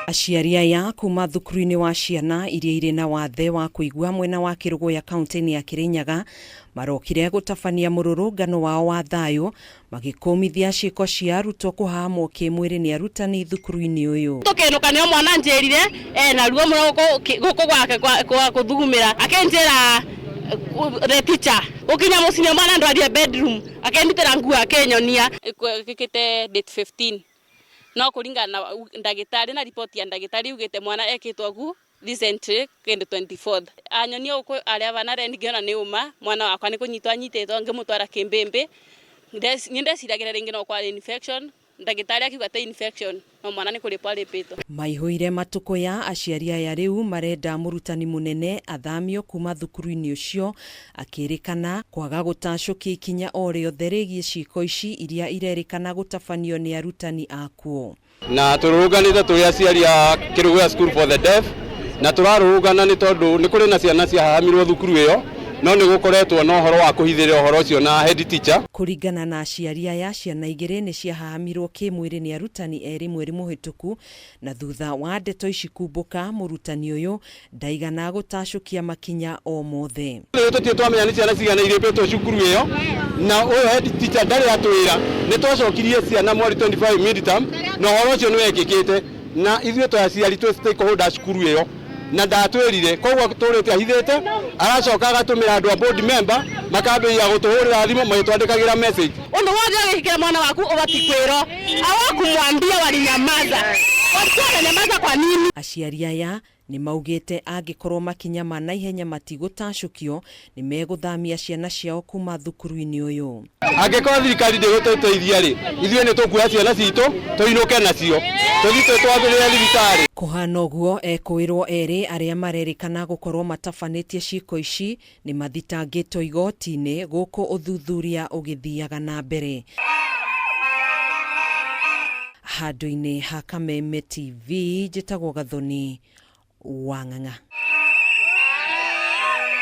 Aciari aya kuma thukuru-inĩ wa ciana iria irĩ na wathe wa kũigua mwena wa Kĩrũgũya kaunti-inĩ ya Kĩrĩnyaga marokire gũtabania mũrũrũngano wao wa thayũ magĩkũmithia ciĩko cia arutwo kũhahamwo kĩmwĩrĩ nĩ arutani thukuru-inĩ ũyũ. Tũkĩnũka nĩo mwana njĩrire na ruo mũno gũkũ gwake kwa kũthugumĩra akenjĩra the teacher ukinya mũciĩ mwana ndwaria bedroom akendutĩra nguo akenyonia gĩkĩte date 15 no kũringana na ndagĩtarĩ na report ya ndagĩtarĩ ugĩte mwana ekĩtwo gu recently kende 24th anyonia uko arĩa bana rendigiona nĩ uma mwana wakwa nĩ kũnyitwo anyitĩtwo ngĩmũtwara Kĩmbĩmbĩ ndeciragĩra rĩngĩ no kwa infection ndagĩtarĩ akiuga ta infection no mwana nĩ kũrĩpwo arĩpĩtwo. Maihũire matukũ ya aciari aya rĩu marenda mũrutani mũnene athamio kuma thukuru-inĩ ũcio akĩrĩkana kwaga gũtacũkia ikinya o rĩothe rĩgiĩ ciĩko ici iria irerĩkana gũtabanio nĩ arutani akuo. Na tũrũrũnganĩte tũrĩ aciari a Kĩrũgũya School for the Deaf na tũrarũrũngana nĩ tondũ nĩ kũrĩ na ciana ciahahamirwo thukuru ĩyo no nĩ gũkoretwo na ũhoro wa kũhithĩria ũhoro ũcio na head teacher. Kũringana na aciari aya ciana igĩrĩ nĩ ciahahamirwo kĩmwĩrĩ nĩ arutani erĩ mweri mũhĩtũku na thutha wa ndeto ici kumbũka mũrutani ũyũ ndaigana gũtacũkia makinya o mothe. Tũtirĩ twamenya nĩ ciana cigana irĩpĩtwo cukuru ĩyo na ũyũ head teacher ndarĩ atwĩra nĩ twacokirie ciana mweri 25 midterm na ũhoro ũcio nĩ wekĩkĩte na ithuĩ twa aciari twĩ stakeholder cukuru ĩyo na ndatwĩrire koguo tũrĩte ahithĩte aracoka agatũmĩra andũ a board member makambĩrĩria gũtũhũrĩra thimũ magĩtwandĩkagĩra message. Ũndũ wothe ũgĩkĩra mwana waku ũbati kwĩrwo awakumwambia walinyamaza nyamaza kwa nini? Aciari aya nĩ maugĩte angĩkorwo makinya ma naihenya matigũtacũkio nĩ megũthamia ciana ciao kuma thukuru-inĩ ũyũ. Angĩkorwo thirikari ndĩgũtũteithia rĩ ithuĩ nĩ tũkuoya ciana citũ tũinũke nacio tũthiĩ twambĩrĩre thibitarĩ. Kũhana ũguo ekwĩrwo erĩ arĩa marerĩkana gũkorwo matabanĩtie ciĩko ici nĩ mathitangĩtwo igoti-inĩ gũkũ ũthuthuria ũgĩthiaga na mbere. Handũ-inĩ ha Kameme TV njĩtagwo Gathoni wa Ng'ang'a.